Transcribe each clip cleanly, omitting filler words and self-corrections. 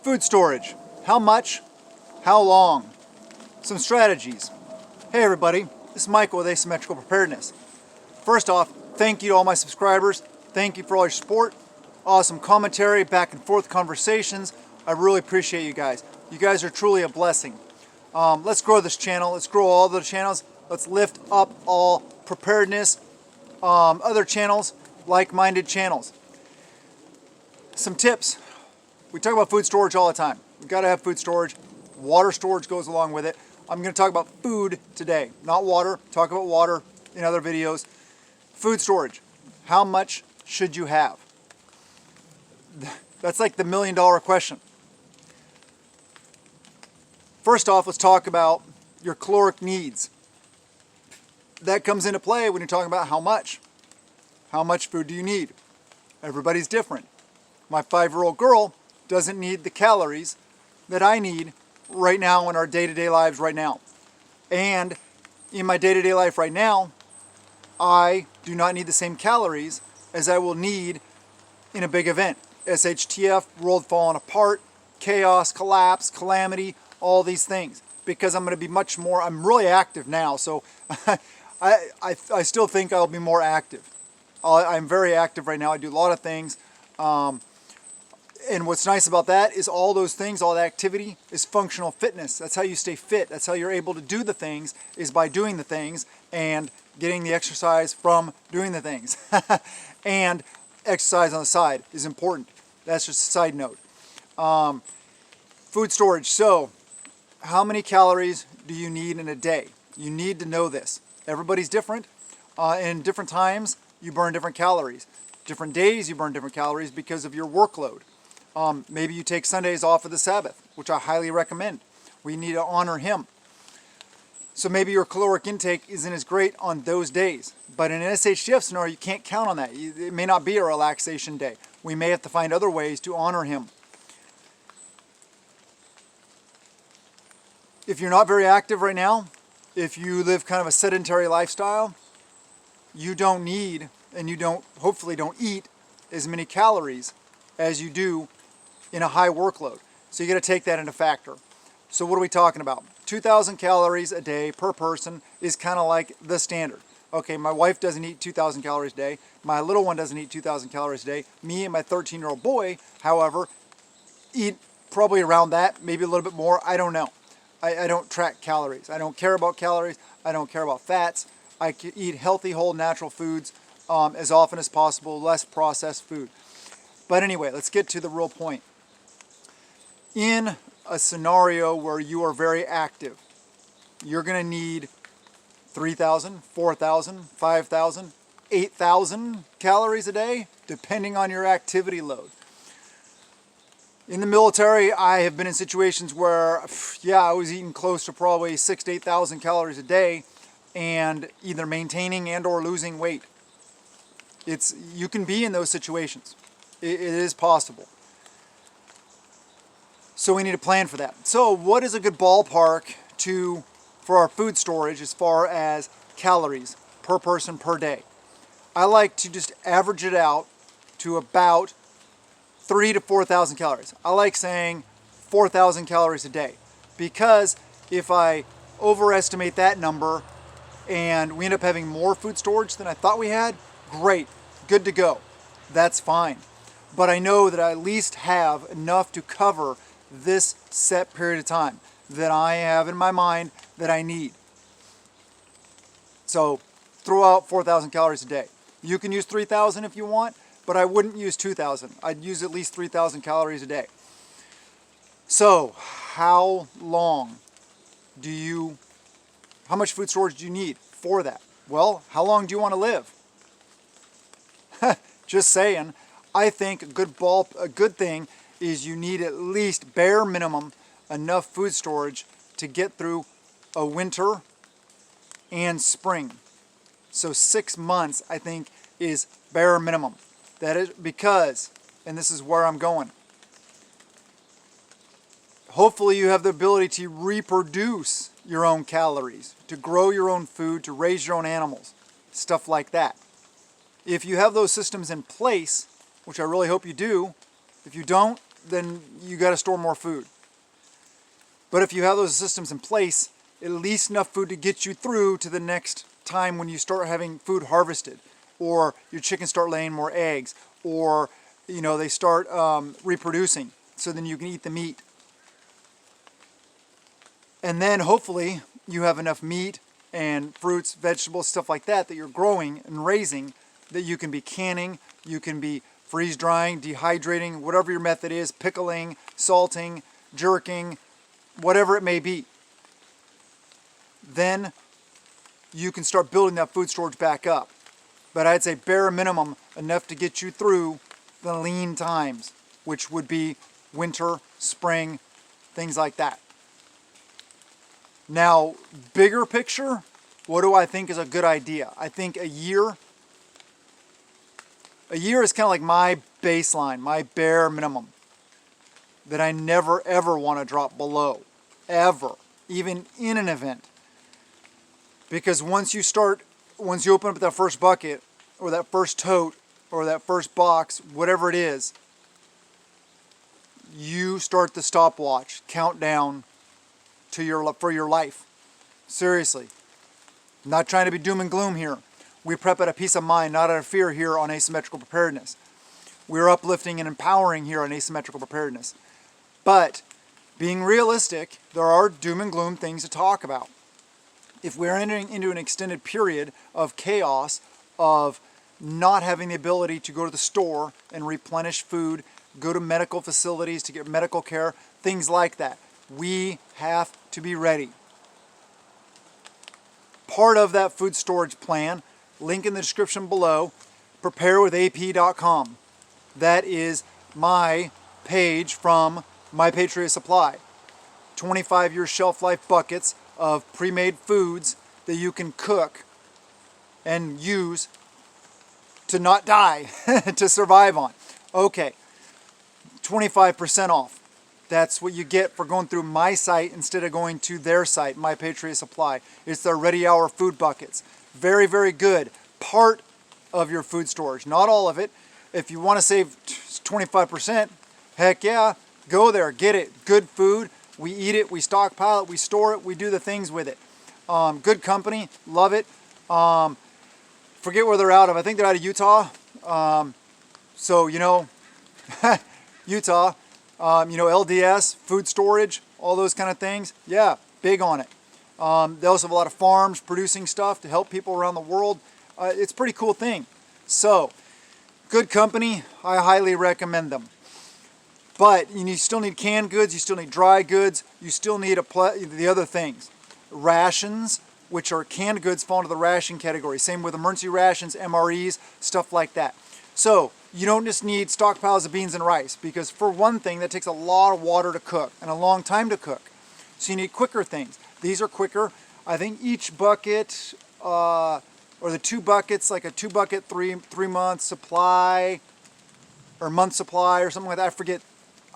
Food storage. How much? How long? Some strategies. Hey everybody, this is Michael with Asymmetrical Preparedness. First off, thank you to all my subscribers. Thank you for all your support. Awesome commentary, back and forth conversations. I really appreciate you guys. You guys are truly a blessing. Let's grow this channel. Let's grow all the channels. Let's lift up all preparedness, other channels, like-minded channels. Some tips. We talk about food storage all the time. We've got to have food storage. Water storage goes along with it. I'm going to talk about food today, not water. Talk about water in other videos. Food storage. How much should you have? That's like the million-dollar question. First off, let's talk about your caloric needs. That comes into play when you're talking about how much. How much food do you need? Everybody's different. My 5-year-old girl doesn't need the calories that I need right now in our day-to-day lives right now. And in my day-to-day life right now, I do not need the same calories as I will need in a big event. SHTF, world falling apart, chaos, collapse, calamity, all these things. Because I'm going to be much more, I'm really active now, so I still think I'll be more active. I'm very active right now. I do a lot of things. And what's nice about that is all those things, all that activity is functional fitness. That's how you stay fit. That's how you're able to do the things, is by doing the things and getting the exercise from doing the things. And exercise on the side is important. That's just a side note. Food storage. So, how many calories do you need in a day? You need to know this. Everybody's different. In different times, you burn different calories. Different days, you burn different calories because of your workload. Maybe you take Sundays off of the Sabbath, which I highly recommend. We need to honor Him. So maybe your caloric intake isn't as great on those days. But in an SHTF scenario, you can't count on that. It may not be a relaxation day. We may have to find other ways to honor Him. If you're not very active right now, if you live kind of a sedentary lifestyle, you don't need, and you hopefully don't eat as many calories as you do in a high workload. So you got to take that into factor. So what are we talking about? 2,000 calories a day per person is kind of like the standard. Okay, my wife doesn't eat 2,000 calories a day. My little one doesn't eat 2,000 calories a day. Me and my 13-year-old boy, however, eat probably around that, maybe a little bit more. I don't know. I don't track calories. I don't care about calories. I don't care about fats. I can eat healthy, whole, natural foods as often as possible, less processed food. But anyway, let's get to the real point. In a scenario where you are very active, you're going to need 3,000, 4,000, 5,000, 8,000 calories a day, depending on your activity load. In the military, I have been in situations where, I was eating close to probably 6,000 to 8,000 calories a day and either maintaining and or losing weight. You can be in those situations. It is possible. So we need to plan for that. So what is a good ballpark for our food storage as far as calories per person per day? I like to just average it out to about 3,000 to 4,000 calories. I like saying 4,000 calories a day, because if I overestimate that number and we end up having more food storage than I thought we had, great, good to go. That's fine. But I know that I at least have enough to cover this set period of time that I have in my mind that I need. So throw out 4,000 calories a day. You can use 3,000 if you want, but I wouldn't use 2,000. I'd use at least 3,000 calories a day. So how much food storage do you need for that? Well, how long do you want to live? Just saying. I think a good thing is you need at least bare minimum enough food storage to get through a winter and spring. So 6 months, I think, is bare minimum. That is because, and this is where I'm going, hopefully you have the ability to reproduce your own calories, to grow your own food, to raise your own animals, stuff like that. If you have those systems in place, which I really hope you do, if you don't, then you got to store more food. But if you have those systems in place, at least enough food to get you through to the next time when you start having food harvested, or your chickens start laying more eggs, or they start reproducing, so then you can eat the meat. And then hopefully you have enough meat and fruits, vegetables, stuff like that you're growing and raising, that you can be canning, you can be freeze drying, dehydrating, whatever your method is, pickling, salting, jerking, whatever it may be. Then you can start building that food storage back up. But I'd say bare minimum, enough to get you through the lean times, which would be winter, spring, things like that. Now, bigger picture, what do I think is a good idea? I think a year is kind of like my baseline, my bare minimum, that I never ever want to drop below, ever, even in an event. Because once you open up that first bucket, or that first tote, or that first box, whatever it is, you start the stopwatch, countdown for your life. Seriously. I'm not trying to be doom and gloom here. We prep out of peace of mind, not out of fear here on asymmetrical preparedness. We're uplifting and empowering here on asymmetrical preparedness. But being realistic, there are doom and gloom things to talk about. If we're entering into an extended period of chaos, of not having the ability to go to the store and replenish food, go to medical facilities to get medical care, things like that, we have to be ready. Part of that food storage plan, link in the description below, preparewithap.com. That is my page from My Patriot Supply. 25-year shelf life buckets of pre-made foods that you can cook and use to not die, to survive on. Okay, 25% off. That's what you get for going through my site instead of going to their site, My Patriot Supply. It's their Ready Hour food buckets. Very, very good. Part of your food storage, not all of it. If you want to save 25%, heck yeah, go there, get it. Good food. We eat it, we stockpile it, we store it, we do the things with it. Good company, love it. Forget where they're out of. I think they're out of Utah. Utah. LDS, food storage, all those kind of things. Yeah, big on it. They also have a lot of farms producing stuff to help people around the world. It's a pretty cool thing. So, good company. I highly recommend them. But you still need canned goods, you still need dry goods, you still need the other things. Rations, which are canned goods, fall into the ration category. Same with emergency rations, MREs, stuff like that. So you don't just need stockpiles of beans and rice, because for one thing, that takes a lot of water to cook and a long time to cook. So you need quicker things. These are quicker. I think each bucket, or the 2 buckets, like a 2-bucket, 3-month supply, or month supply, or something like that. I forget.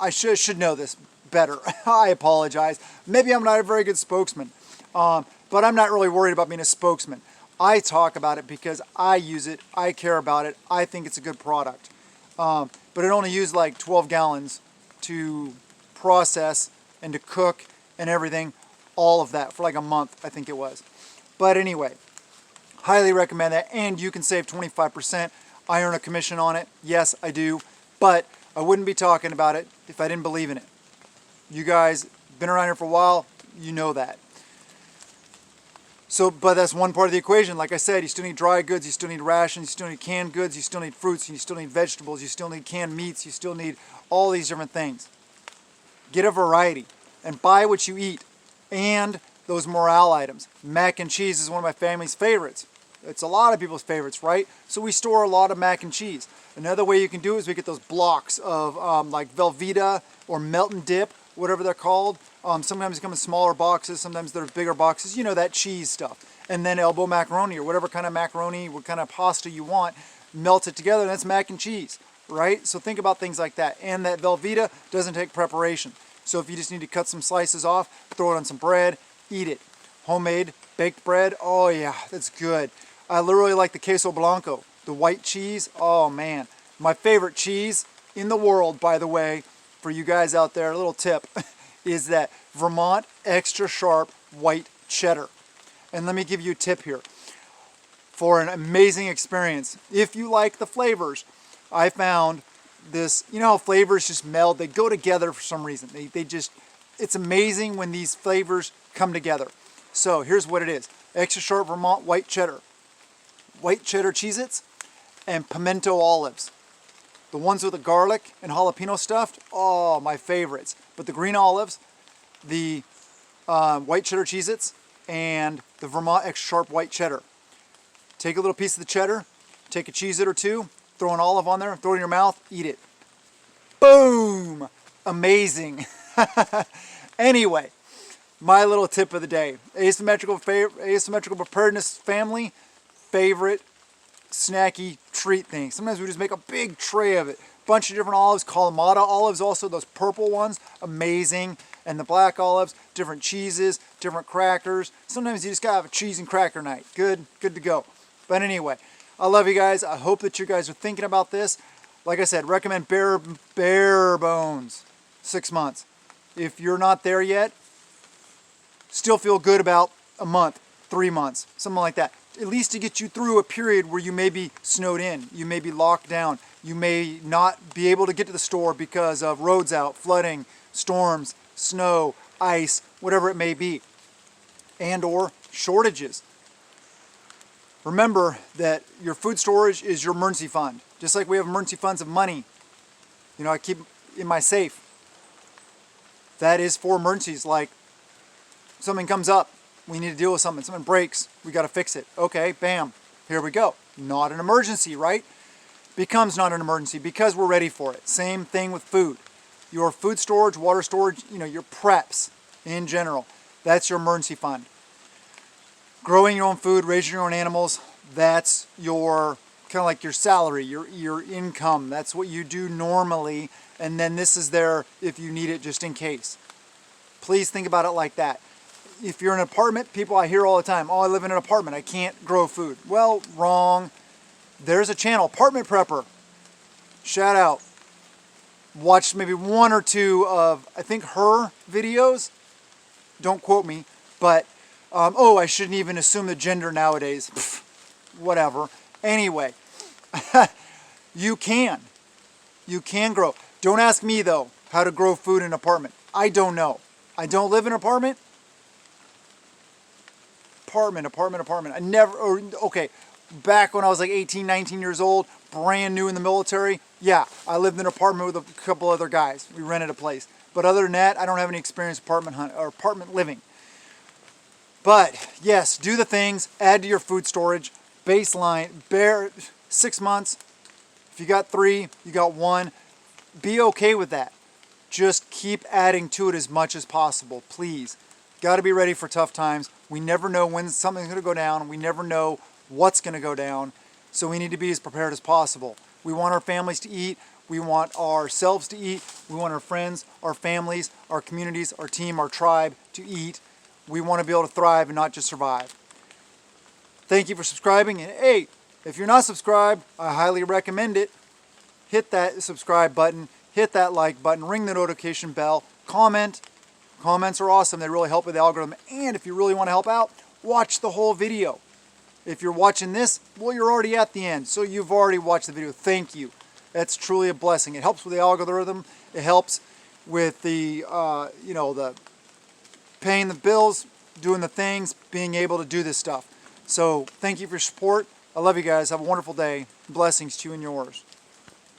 I should know this better. I apologize. Maybe I'm not a very good spokesman, but I'm not really worried about being a spokesman. I talk about it because I use it, I care about it, I think it's a good product. But it only used like 12 gallons to process and to cook and everything, all of that for like a month, I think it was. But anyway, highly recommend that, and you can save 25%. I earn a commission on it. Yes, I do, but I wouldn't be talking about it if I didn't believe in it. You guys been around here for a while, you know that. So, but that's one part of the equation. Like I said, you still need dry goods, you still need rations, you still need canned goods, you still need fruits, you still need vegetables, you still need canned meats, you still need all these different things. Get a variety and buy what you eat, and those morale items. Mac and cheese is one of my family's favorites. It's a lot of people's favorites, right? So we store a lot of mac and cheese. Another way you can do it is we get those blocks of like Velveeta or Melt and Dip, whatever they're called. Sometimes they come in smaller boxes, sometimes they're bigger boxes, you know, that cheese stuff. And then elbow macaroni or whatever kind of macaroni, what kind of pasta you want, melt it together, and that's mac and cheese, right? So think about things like that. And that Velveeta doesn't take preparation. So if you just need to cut some slices off, throw it on some bread, eat it. Homemade baked bread, oh yeah, that's good. I literally like the queso blanco, the white cheese. Oh man, my favorite cheese in the world, by the way, for you guys out there, a little tip, is that Vermont extra sharp white cheddar. And let me give you a tip here for an amazing experience. If you like the flavors, I found this, you know how flavors just meld, they go together for some reason. They just, it's amazing when these flavors come together. So here's what it is. Extra sharp Vermont white cheddar Cheez-Its, and pimento olives. The ones with the garlic and jalapeno stuffed, oh, my favorites. But the green olives, the white cheddar Cheez-Its, and the Vermont extra sharp white cheddar. Take a little piece of the cheddar, take a Cheez-It or two, throw an olive on there, throw it in your mouth, eat it. Boom! Amazing. Anyway, my little tip of the day. Asymmetrical preparedness family, favorite snacky treat thing. Sometimes we just make a big tray of it. Bunch of different olives, Kalamata olives also, those purple ones, amazing. And the black olives, different cheeses, different crackers. Sometimes you just gotta have a cheese and cracker night. Good to go. But anyway, I love you guys. I hope that you guys are thinking about this. Like I said, recommend bare bones 6 months. If you're not there yet, still feel good about a month, 3 months, something like that. At least to get you through a period where you may be snowed in, you may be locked down, you may not be able to get to the store because of roads out, flooding, storms, snow, ice, whatever it may be, and or shortages. Remember that your food storage is your emergency fund. Just like we have emergency funds of money, you know, I keep in my safe. That is for emergencies, like something comes up, we need to deal with something breaks, we got to fix it. Okay, bam, here we go. Not an emergency, right? Becomes not an emergency because we're ready for it. Same thing with food. Your food storage, water storage, you know, your preps in general, that's your emergency fund. Growing your own food, raising your own animals, that's your kind of like your salary, your income. That's what you do normally, and then this is there if you need it just in case. Please think about it like that. If you're in an apartment, people I hear all the time, oh, I live in an apartment, I can't grow food. Well, wrong. There's a channel, Apartment Prepper. Shout out. Watched maybe 1 or 2 of, I think, her videos. Don't quote me, but, oh, I shouldn't even assume the gender nowadays. Pfft, whatever. Anyway, you can grow. Don't ask me, though, how to grow food in an apartment. I don't know. I don't live in an apartment. Apartment. I never, okay, back when I was like 18, 19 years old, brand new in the military, yeah, I lived in an apartment with a couple other guys. We rented a place. But other than that, I don't have any experience apartment living. But yes, do the things, add to your food storage, baseline, 6 months. If you got 3, you got 1, be okay with that. Just keep adding to it as much as possible, please. Got to be ready for tough times. We never know when something's going to go down. We never know what's going to go down. So we need to be as prepared as possible. We want our families to eat. We want ourselves to eat. We want our friends, our families, our communities, our team, our tribe to eat. We want to be able to thrive and not just survive. Thank you for subscribing. And hey, if you're not subscribed, I highly recommend it. Hit that subscribe button. Hit that like button. Ring the notification bell. Comment. Comments are awesome. They really help with the algorithm. And if you really want to help out, watch the whole video. If you're watching this, well, you're already at the end. So you've already watched the video. Thank you. That's truly a blessing. It helps with the algorithm. It helps with the, the paying the bills, doing the things, being able to do this stuff. So thank you for your support. I love you guys. Have a wonderful day. Blessings to you and yours.